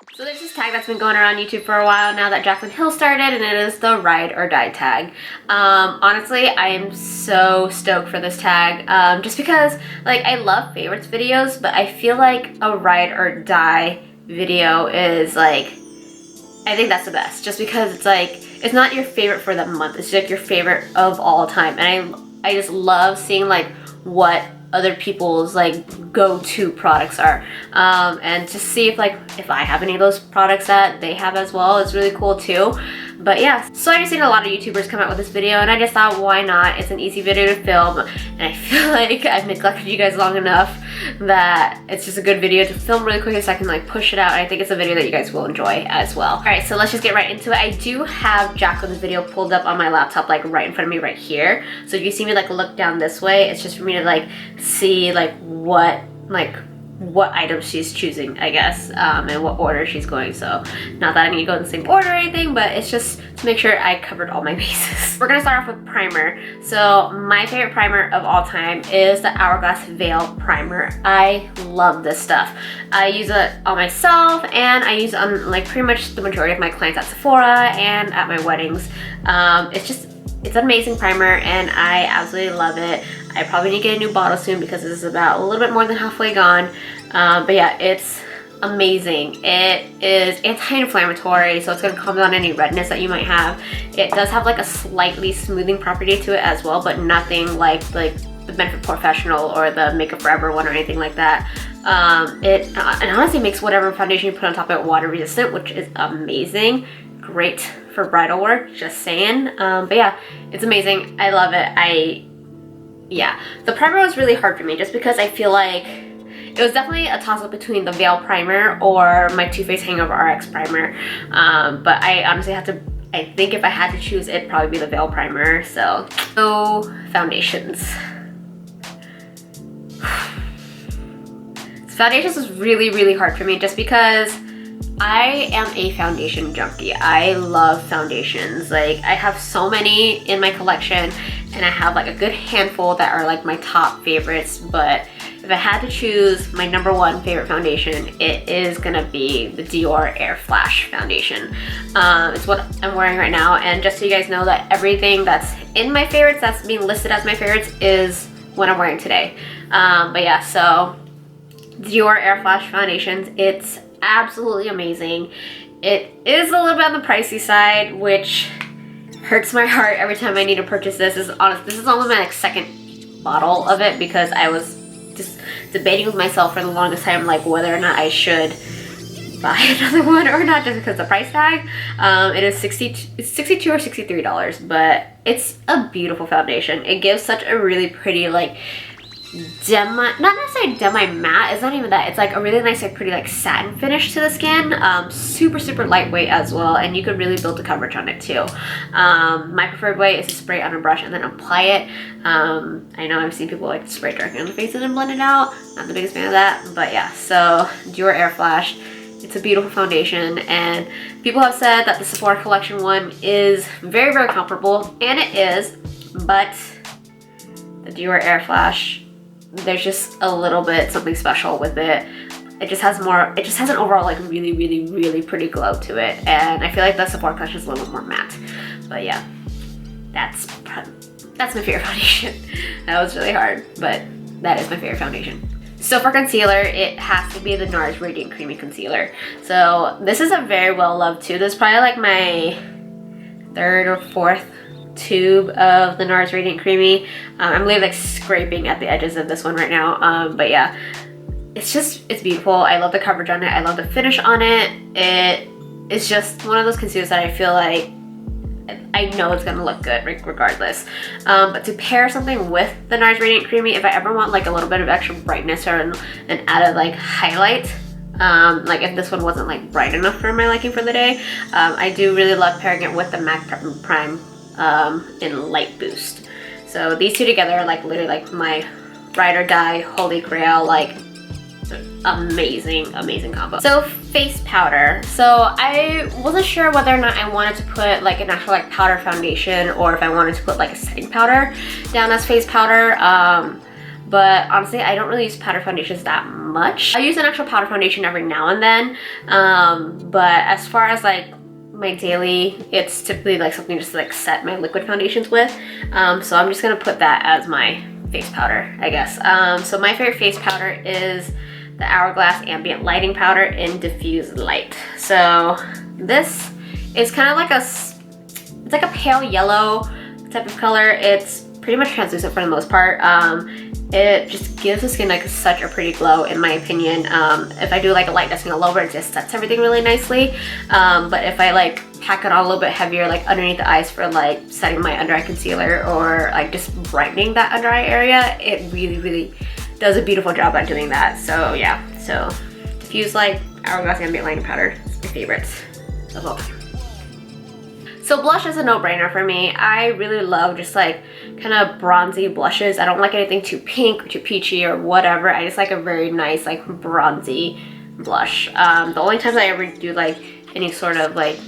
So there's this tag that's been going around YouTube for a while now that Jaclyn Hill started, and it is the ride or die tag. Honestly, I am so stoked for this tag, just because like I love favorites videos, but I feel like a ride or die video is like, I think that's the best, just because it's like, it's not your favorite for the month, it's like your favorite of all time. And I just love seeing like what other people's like go-to products are, and to see if I have any of those products that they have as well is really cool too. But yeah, so I've seen a lot of YouTubers come out with this video, and I just thought, why not? It's an easy video to film, and I feel like I've neglected you guys long enough that it's just a good video to film really quickly so I can like push it out. And I think it's a video that you guys will enjoy as well. All right, so let's just get right into it. I do have Jaclyn's video pulled up on my laptop, like right in front of me right here. So if you see me like look down this way, it's just for me to like see like what items she's choosing, I guess, and what order she's going. So not that I need to go in the same order or anything, but it's just to make sure I covered all my bases. We're gonna start off with primer. So my favorite primer of all time is the Hourglass Veil Primer. I love this stuff. I use it on myself, and I use it on like pretty much the majority of my clients at Sephora and at my weddings. It's an amazing primer, and I absolutely love it. I probably need to get a new bottle soon because this is about a little bit more than halfway gone. But yeah, it's amazing. It is anti-inflammatory, so it's going to calm down any redness that you might have. It does have like a slightly smoothing property to it as well, but nothing like the Benefit Professional or the Makeup Forever one or anything like that. It honestly makes whatever foundation you put on top of it water resistant, which is amazing. Great for bridal work, just saying. But yeah, it's amazing. I love it. Yeah, the primer was really hard for me just because I feel like it was definitely a toss-up between the Veil Primer or my Too Faced Hangover RX Primer. But I honestly had to, I think if I had to choose, it'd probably be the Veil Primer. So foundations. Foundations was really, really hard for me just because I am a foundation junkie. I love foundations. Like, I have so many in my collection, and I have like a good handful that are like my top favorites. But if I had to choose my #1 favorite foundation, it is gonna be the Dior Air Flash foundation. It's what I'm wearing right now, and just so you guys know that everything that's in my favorites, that's being listed as my favorites, is what I'm wearing today. But yeah, so Dior Air Flash foundations, it's absolutely amazing. It is a little bit on the pricey side, which hurts my heart every time I need to purchase this. This is only my like second bottle of it because I was just debating with myself for the longest time like whether or not I should buy another one or not, just because of the price tag. It is $62 or $63, but it's a beautiful foundation. It gives such a really pretty like not necessarily demi matte, it's not even that, it's like a really nice like pretty like satin finish to the skin. Super lightweight as well, and you could really build the coverage on it too. My preferred way is to spray on a brush and then apply it. I know I've seen people like spray directly on the face and then blend it out. Not the biggest fan of that, but yeah, so Dior Air Flash, it's a beautiful foundation, and people have said that the Sephora collection one is very comparable, and it is, but the Dior Air Flash, there's just a little bit something special with it. It just has an overall like really pretty glow to it, and I feel like the Sephora collection is a little bit more matte. But yeah, that's my favorite foundation. That was really hard, but that is my favorite foundation. So for concealer, it has to be the NARS Radiant Creamy Concealer. So this is a very well loved tube. This is probably like my 3rd or 4th tube of the NARS Radiant Creamy. I'm literally like scraping at the edges of this one right now. But yeah, it's beautiful. I love the coverage on it. I love the finish on it. It is just one of those concealers that I feel like I know it's gonna look good regardless. But to pair something with the NARS Radiant Creamy, if I ever want like a little bit of extra brightness or an added like highlight, like if this one wasn't like bright enough for my liking for the day, I do really love pairing it with the MAC Prime in Light Boost. So these two together are like literally like my ride or die holy grail, like amazing combo. So face powder. So I wasn't sure whether or not I wanted to put like an actual like powder foundation or if I wanted to put like a setting powder down as face powder. but honestly I don't really use powder foundations that much. I use an actual powder foundation every now and then, but as far as like my daily, it's typically like something just to like set my liquid foundations with, so I'm just gonna put that as my face powder, I guess. So my favorite face powder is the Hourglass Ambient Lighting Powder in Diffuse Light. So this is kind of like it's like a pale yellow type of color. It's pretty much translucent for the most part. It just gives the skin like such a pretty glow in my opinion. If I do like a light dusting all over, it just sets everything really nicely. But if I like pack it on a little bit heavier, like underneath the eyes for like setting my under eye concealer or like just brightening that under eye area, it really does a beautiful job at doing that. So yeah, so Diffuse Light Hourglass Ambient Lighting Powder is my favorite of all time. So blush is a no-brainer for me. I really love just like kind of bronzy blushes. I don't like anything too pink or too peachy or whatever. I just like a very nice like bronzy blush. The only times I ever do like any sort of like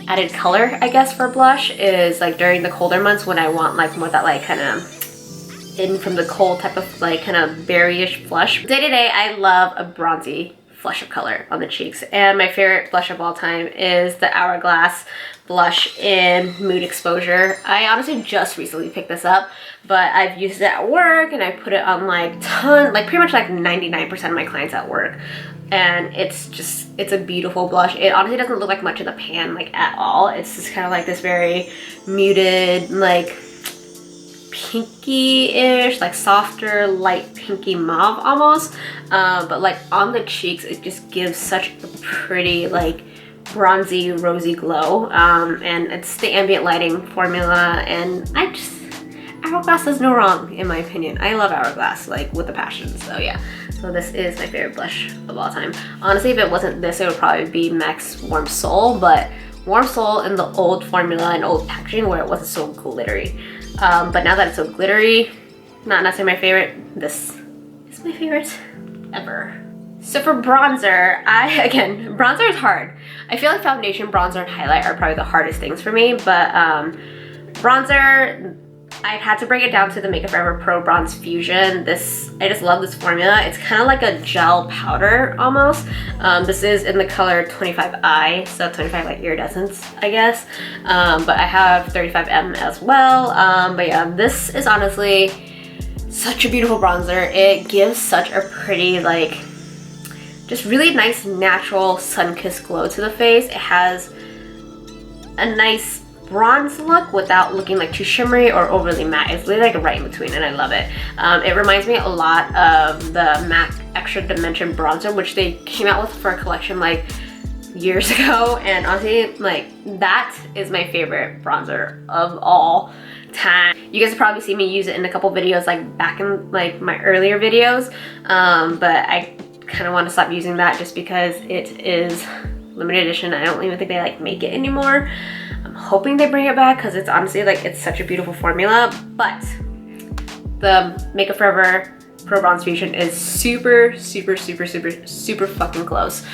added color, I guess, for blush is like during the colder months when I want like more that like kind of in from the cold type of like kind of berryish blush. Day to day, I love a bronzy flush of color on the cheeks, and my favorite blush of all time is the Hourglass blush in Mood Exposure. I honestly just recently picked this up, but I've used it at work and I put it on like pretty much like 99% of my clients at work, and it's a beautiful blush. It honestly doesn't look like much in the pan like at all. It's just kind of like this very muted like pinky-ish, like softer light pinky mauve almost, but like on the cheeks it just gives such a pretty like bronzy rosy glow, and it's the ambient lighting formula, and Hourglass does no wrong in my opinion. I love Hourglass like with a passion. So yeah, so this is my favorite blush of all time. Honestly, if it wasn't this, it would probably be MAC's Warm Soul, but Warm Soul in the old formula and old packaging where it wasn't so glittery. But now that it's so glittery, not necessarily my favorite, this is my favorite ever. So for bronzer, again, bronzer is hard. I feel like foundation, bronzer, and highlight are probably the hardest things for me, but bronzer, I've had to break it down to the Makeup Forever Pro Bronze Fusion. I just love this formula. It's kind of like a gel powder almost. This is in the color 25i, so 25 like iridescence, I guess. But I have 35M as well. But yeah, this is honestly such a beautiful bronzer. It gives such a pretty like, just really nice natural sun-kissed glow to the face. It has a nice bronze look without looking like too shimmery or overly matte. It's really like right in between, and I love it. It reminds me a lot of the MAC Extra Dimension bronzer, which they came out with for a collection like years ago, and honestly like that is my favorite bronzer of all time. You guys have probably seen me use it in a couple videos like back in like my earlier videos, but I kind of want to stop using that just because it is limited edition. I don't even think they like make it anymore. I'm hoping they bring it back because it's honestly like it's such a beautiful formula. But the Makeup Forever Pro Bronze Fusion is super fucking close.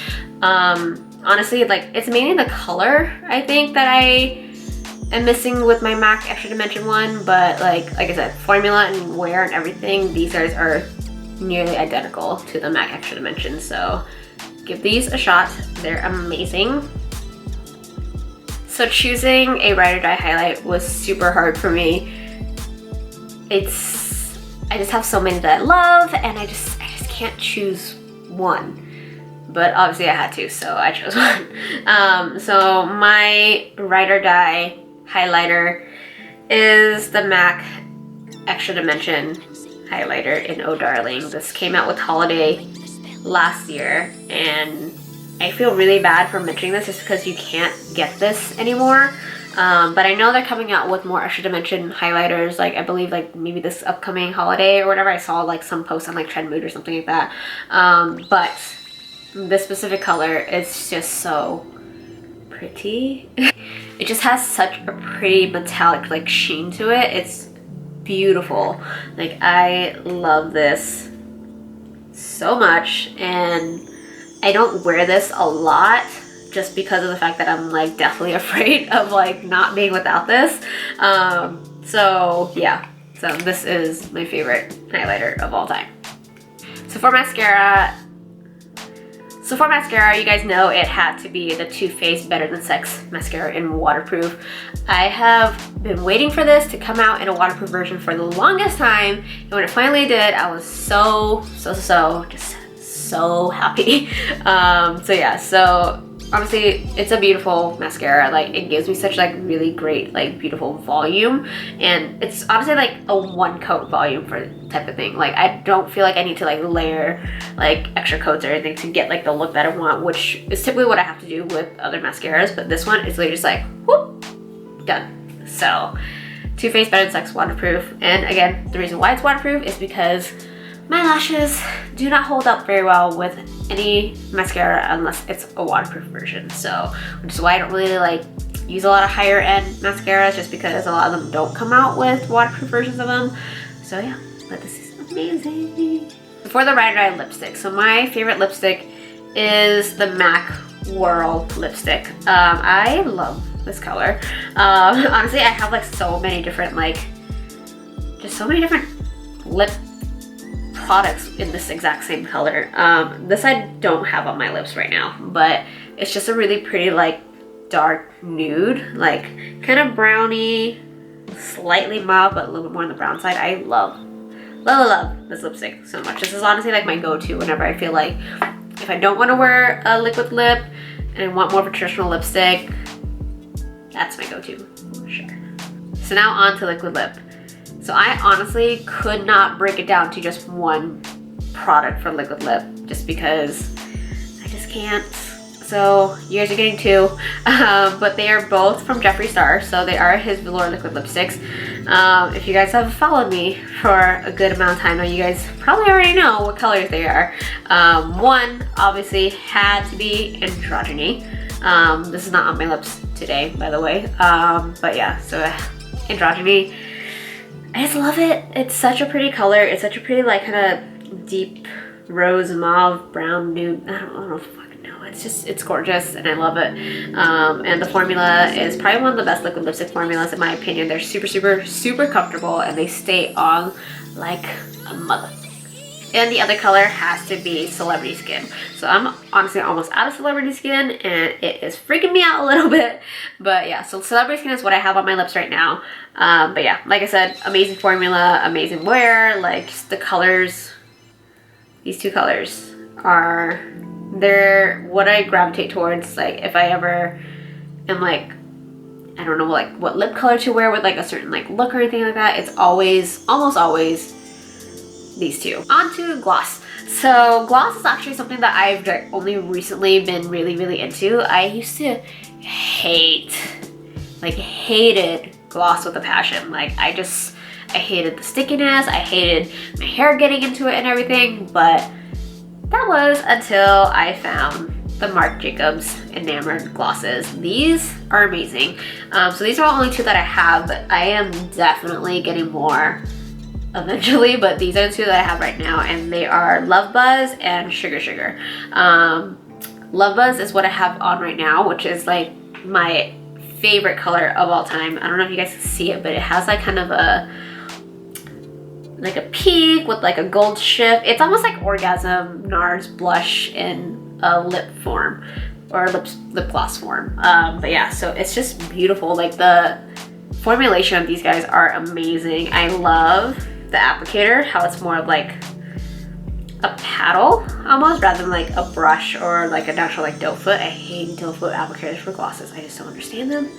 Honestly, like it's mainly the color I think that I am missing with my MAC Extra Dimension one, but like I said, formula and wear and everything, these guys are nearly identical to the MAC Extra Dimension. So give these a shot, they're amazing. So choosing a ride or die highlight was super hard for me. I just have so many that I love, and I just can't choose one. But obviously I had to, so I chose one. So my ride or die highlighter is the MAC Extra Dimension highlighter in Oh Darling. This came out with holiday last year, and I feel really bad for mentioning this just because you can't get this anymore. But I know they're coming out with more Extra Dimension highlighters, like I believe like maybe this upcoming holiday or whatever. I saw like some posts on like Trend Mood or something like that. But this specific color is just so pretty. It just has such a pretty metallic like sheen to it. It's beautiful. Like I love this so much, and I don't wear this a lot just because of the fact that I'm like definitely afraid of like not being without this. So yeah, So this is my favorite highlighter of all time. So for mascara, you guys know it had to be the Too Faced Better Than Sex mascara in waterproof. I have been waiting for this to come out in a waterproof version for the longest time, and when it finally did, I was so just so happy. So yeah, so honestly, it's a beautiful mascara. Like, it gives me such like really great, like beautiful volume, and it's honestly like a one coat volume for type of thing. Like, I don't feel like I need to like layer like extra coats or anything to get like the look that I want, which is typically what I have to do with other mascaras, but this one is literally just like whoop, done. So Too Faced Better Than Sex waterproof, and again, the reason why it's waterproof is because my lashes do not hold up very well with any mascara unless it's a waterproof version. So, which is why I don't really like use a lot of higher end mascaras, just because a lot of them don't come out with waterproof versions of them. So yeah, but this is amazing. For the Ride or Die lipstick, so my favorite lipstick is the MAC Whirl lipstick. I love this color. Honestly, I have like so many different just so many different lip products in this exact same color. This I don't have on my lips right now, but it's just a really pretty like dark nude, like kind of browny, slightly mauve, but a little bit more on the brown side. I love this lipstick so much. This is honestly like my go-to whenever I feel like if I don't want to wear a liquid lip and I want more of a traditional lipstick, that's my go-to for sure. So now on to liquid lip. So I honestly could not break it down to just one product for liquid lip, just because I just can't. So you guys are getting two, but they are both from Jeffree Star. So they are his velour liquid lipsticks. If you guys have followed me for a good amount of time now, you guys probably already know what colors they are. One obviously had to be Androgyny. This is not on my lips today, by the way. But yeah, so Androgyny. I just love it. It's such a pretty color. It's such a pretty like kind of deep rose, mauve, brown, nude. I don't fucking know. It's gorgeous and I love it. And the formula is probably one of the best liquid lipstick formulas in my opinion. They're super comfortable and they stay on like a mother. And the other color has to be Celebrity Skin. So I'm honestly almost out of Celebrity Skin and it is freaking me out a little bit. But yeah, so Celebrity Skin is what I have on my lips right now. But yeah, like I said, amazing formula, amazing wear. Like the colors, these two colors they're what I gravitate towards. Like if I ever am like, I don't know like what lip color to wear with like a certain like look or anything like that, it's almost always these two. On to gloss. So gloss is actually something that I've like only recently been really into. I used to hated gloss with a passion. Like I hated the stickiness, I hated my hair getting into it and everything, but that was until I found the Marc Jacobs Enamored glosses. These are amazing. So these are the only two that I have, but I am definitely getting more eventually, but these are the two that I have right now, and they are Love Buzz and Sugar. Love Buzz is what I have on right now, which is like my favorite color of all time. I don't know if you guys can see it, but it has like kind of a peak with like a gold shift. It's almost like Orgasm NARS blush in a lip form or lip gloss form. But yeah, so it's just beautiful. Like the formulation of these guys are amazing. I love the applicator, how it's more of like a paddle almost rather than like a brush or like an actual like doe foot. I hate doe foot applicators for glosses. I just don't understand them.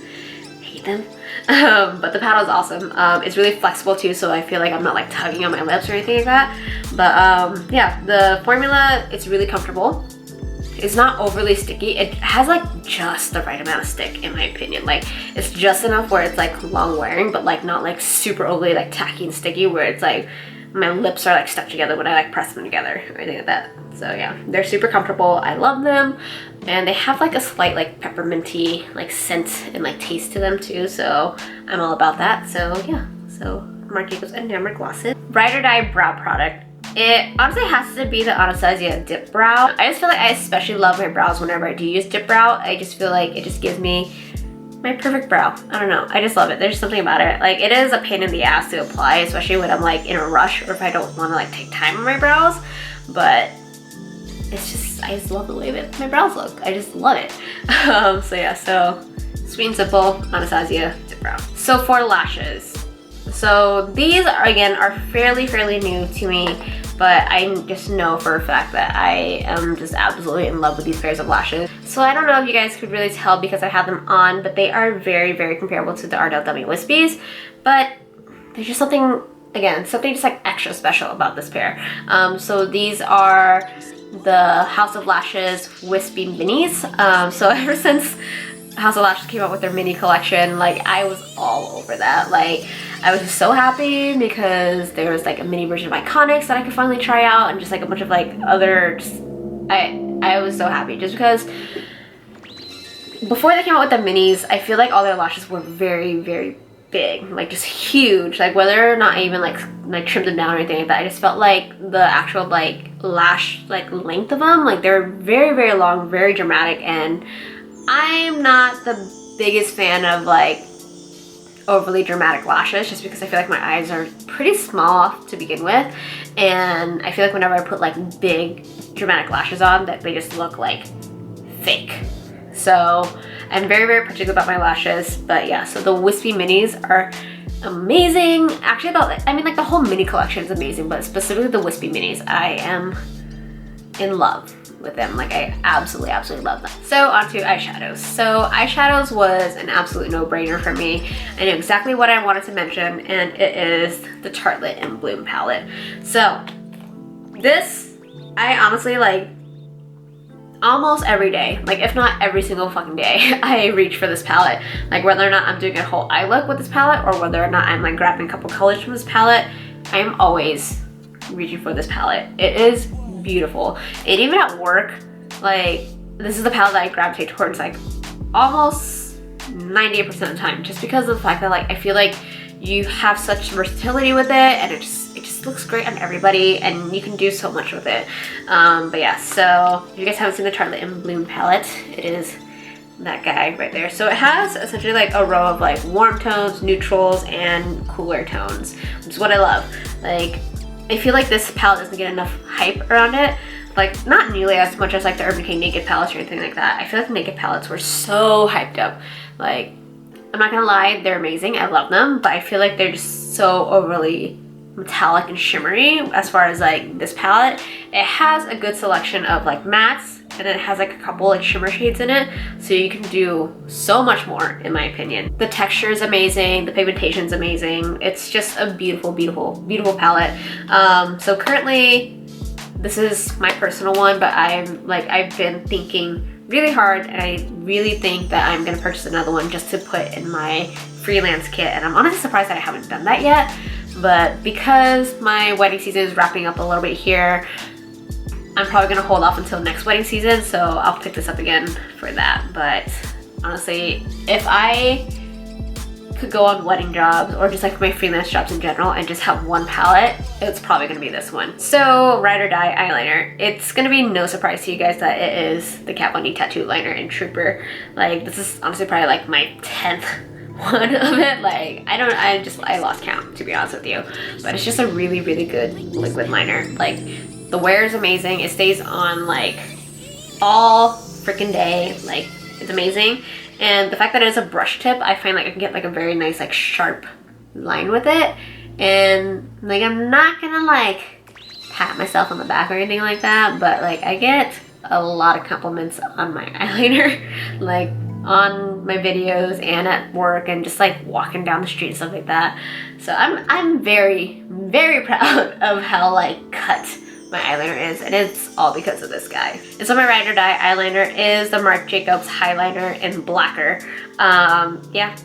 I hate them. But the paddle is awesome. It's really flexible too, so I feel like I'm not like tugging on my lips or anything like that. But yeah, the formula, it's really comfortable. It's not overly sticky. It has like just the right amount of stick in my opinion. Like it's just enough where it's like long wearing, but like not like super overly like tacky and sticky where it's like my lips are like stuck together when I like press them together or anything like that. So yeah, they're super comfortable. I love them. And they have like a slight like pepperminty like scent and like taste to them too. So I'm all about that. So yeah, so Marc Jacobs Enamored glosses. Ride or Die brow product. It honestly has to be the Anastasia Dip Brow. I just feel like I especially love my brows whenever I do use Dip Brow. I just feel like it just gives me my perfect brow. I don't know, I just love it. There's something about it. Like, it is a pain in the ass to apply, especially when I'm like in a rush or if I don't want to like take time on my brows, but it's just, I just love the way that my brows look. I just love it. So yeah, so sweet and simple, Anastasia Zip Brow. So for lashes, so these are, again, are fairly new to me, but I just know for a fact that I am just absolutely in love with these pairs of lashes. So I don't know if you guys could really tell because I have them on, but they are very comparable to the Ardell Dummy Wispies, but there's just something, again, something just like extra special about this pair. So these are the House of Lashes Wispy Minis. So ever since House of Lashes came out with their mini collection, like I was all over that. Like I was just so happy because there was like a mini version of Iconics that I could finally try out, and just like a bunch of like other, I was so happy just because before they came out with the minis, I feel like all their lashes were very big, like just huge. Like whether or not I even like trimmed them down or anything like that, I just felt like the actual like lash like length of them, like they're very long, very dramatic, and I'm not the biggest fan of like overly dramatic lashes just because I feel like my eyes are pretty small to begin with, and I feel like whenever I put like big dramatic lashes on, that they just look like fake. So I'm very particular about my lashes, but yeah, so the Wispy Minis are amazing. Actually, I mean like the whole mini collection is amazing, but specifically the Wispy Minis, I am in love with them. Like I absolutely love them. So onto eyeshadows. So eyeshadows was an absolute no-brainer for me. I knew exactly what I wanted to mention, and it is the Tartelette in Bloom palette. So this, I honestly like almost every day, like if not every single fucking day, I reach for this palette. Like whether or not I'm doing a whole eye look with this palette or whether or not I'm like grabbing a couple colors from this palette, I am always reaching for this palette. It is beautiful. And even at work, like this is the palette that I gravitate towards like almost 98% of the time, just because of the fact that like I feel like you have such versatility with it, and it just looks great on everybody, and you can do so much with it. But yeah, so if you guys haven't seen the Tartelette in Bloom palette, it is that guy right there. So it has essentially like a row of like warm tones, neutrals, and cooler tones, which is what I love. Like I feel like this palette doesn't get enough hype around it. Like not nearly as much as like the Urban Decay Naked palettes or anything like that. I feel like the Naked palettes were so hyped up. Like I'm not gonna lie, they're amazing. I love them, but I feel like they're just so overly metallic and shimmery. As far as like this palette, it has a good selection of like mattes, and then it has like a couple like shimmer shades in it, so you can do so much more in my opinion. The texture is amazing, the pigmentation is amazing. It's just a beautiful palette. So currently this is my personal one, but I've been thinking really hard, and I really think that I'm gonna purchase another one just to put in my freelance kit, and I'm honestly surprised that I haven't done that yet. But because my wedding season is wrapping up a little bit here, I'm probably gonna hold off until next wedding season, so I'll pick this up again for that. But honestly, if I could go on wedding jobs or just like my freelance jobs in general and just have one palette, it's probably gonna be this one. So Ride or Die eyeliner. It's gonna be no surprise to you guys that it is the Kat Von D Tattoo Liner in Trooper. Like this is honestly probably like my 10th one of it. Like I lost count, to be honest with you, but it's just a really good liquid liner. Like the wear is amazing. It stays on like all freaking day. Like it's amazing, and the fact that it is a brush tip, I find like I can get like a very nice like sharp line with it, and like I'm not gonna like pat myself on the back or anything like that, but like I get a lot of compliments on my eyeliner, like on my videos and at work and just like walking down the street and stuff like that. So I'm very proud of how like cut my eyeliner is, and it's all because of this guy. And so my Ride or Die eyeliner is the Marc Jacobs Highliner in Blacker. Yeah,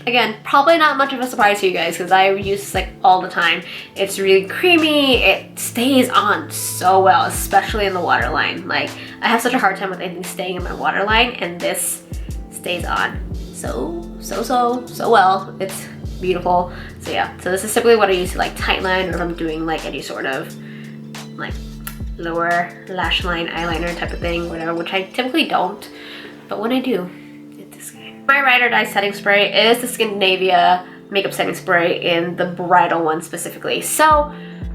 again, probably not much of a surprise to you guys because I use this like all the time. It's really creamy, it stays on so well, especially in the waterline. Like I have such a hard time with anything staying in my waterline, and this stays on so well. It's beautiful. So yeah, so this is typically what I use to like tightline, or if I'm doing like any sort of like lower lash line eyeliner type of thing, whatever, which I typically don't, but when I do, it's this guy. My Ride or Die setting spray is the Scandinavia makeup setting spray in the bridal one specifically. So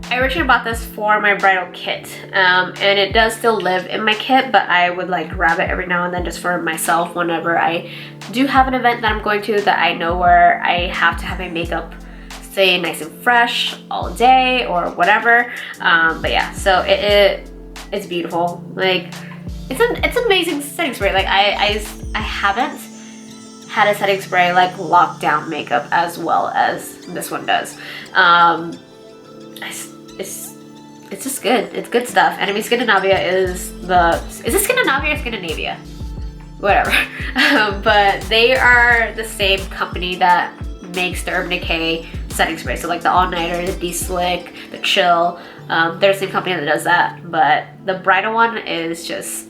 I originally bought this for my bridal kit, and it does still live in my kit, but I would like grab it every now and then just for myself whenever I do have an event that I'm going to that I know where I have to have my makeup stay nice and fresh all day or whatever. But yeah, so it's beautiful. Like it's an amazing setting spray. Like I haven't had a setting spray like lock down makeup as well as this one does. It's just good. It's good stuff. And I mean, Scandinavia is it Scandinavia or Scandinavia? Whatever. But they are the same company that makes the Urban Decay setting spray. So like the All Nighter, the De-Slick, the Chill. They're the same company that does that. But the bridal one is just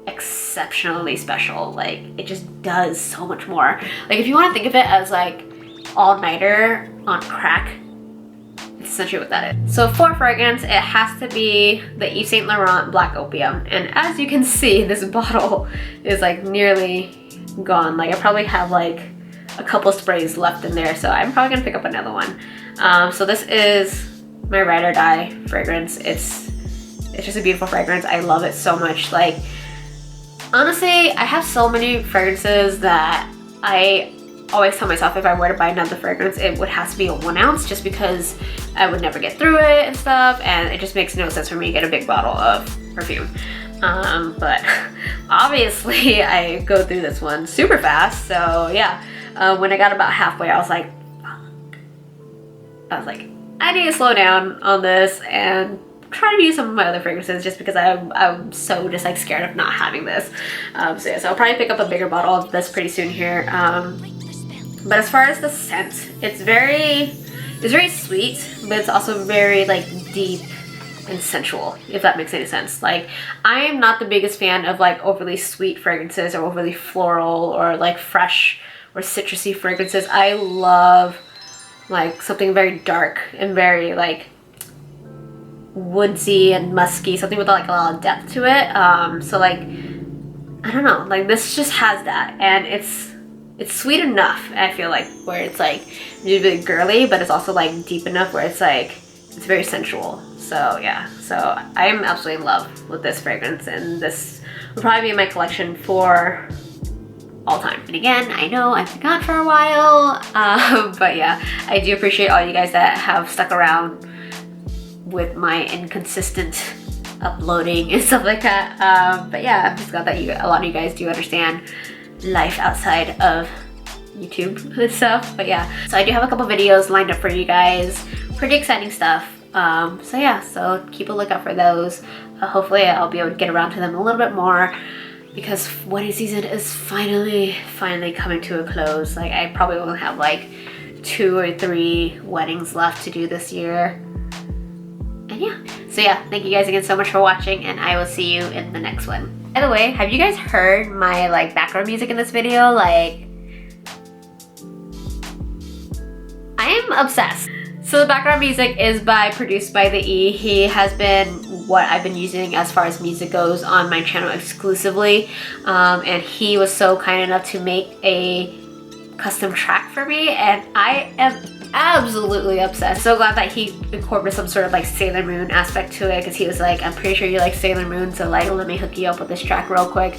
exceptionally special. Like it just does so much more. Like if you want to think of it as like All Nighter on crack, it's essentially what that is. So for fragrance, it has to be the Yves Saint Laurent Black Opium. And as you can see, this bottle is like nearly gone. Like I probably have like a couple sprays left in there, so I'm probably gonna pick up another one. So this is my Ride or Die fragrance. It's just a beautiful fragrance. I love it so much. Like honestly, I have so many fragrances that I always tell myself if I were to buy another fragrance, it would have to be a 1 ounce just because I would never get through it and stuff, and it just makes no sense for me to get a big bottle of perfume. But obviously I go through this one super fast, so yeah. When I got about halfway, I was like, fuck. I was like, I need to slow down on this and try to use some of my other fragrances just because I'm so just like scared of not having this. So yeah, so I'll probably pick up a bigger bottle of this pretty soon here. But as far as the scent, it's very sweet, but it's also very like deep and sensual, if that makes any sense. Like I am not the biggest fan of like overly sweet fragrances or overly floral or like fresh or citrusy fragrances. I love like something very dark and very like woodsy and musky, something with like a lot of depth to it. So like I don't know, like this just has that, and it's sweet enough, I feel like, where it's like really girly, but it's also like deep enough where it's like it's very sensual. So yeah, so I'm absolutely in love with this fragrance, and this will probably be in my collection for all time. And again, I know I've been gone for a while, but yeah, I do appreciate all you guys that have stuck around with my inconsistent uploading and stuff like that. But yeah, I'm just glad that a lot of you guys do understand life outside of YouTube and stuff. But yeah, so I do have a couple videos lined up for you guys, pretty exciting stuff. So yeah, so keep a lookout for those. Hopefully I'll be able to get around to them a little bit more, because wedding season is finally coming to a close. Like I probably will have like 2 or 3 weddings left to do this year. And yeah, so yeah, thank you guys again so much for watching, and I will see you in the next one. By the way, have you guys heard my like background music in this video? Like, I am obsessed. So the background music is by PRODUCEDBYTHEE. He has been what I've been using as far as music goes on my channel exclusively, and he was so kind enough to make a custom track for me, and I am absolutely obsessed. So glad that he incorporated some sort of like Sailor Moon aspect to it, because he was like, I'm pretty sure you like Sailor Moon, so like let me hook you up with this track real quick.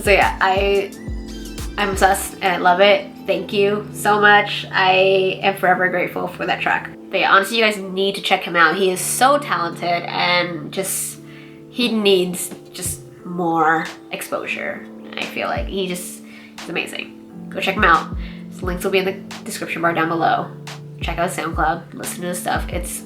So yeah, I'm obsessed and I love it. Thank you so much. I am forever grateful for that track. But yeah, honestly, you guys need to check him out. He is so talented, and just he needs just more exposure. I feel like he's amazing. Go check him out. His links will be in the description bar down below. Check out his SoundCloud, listen to his stuff. It's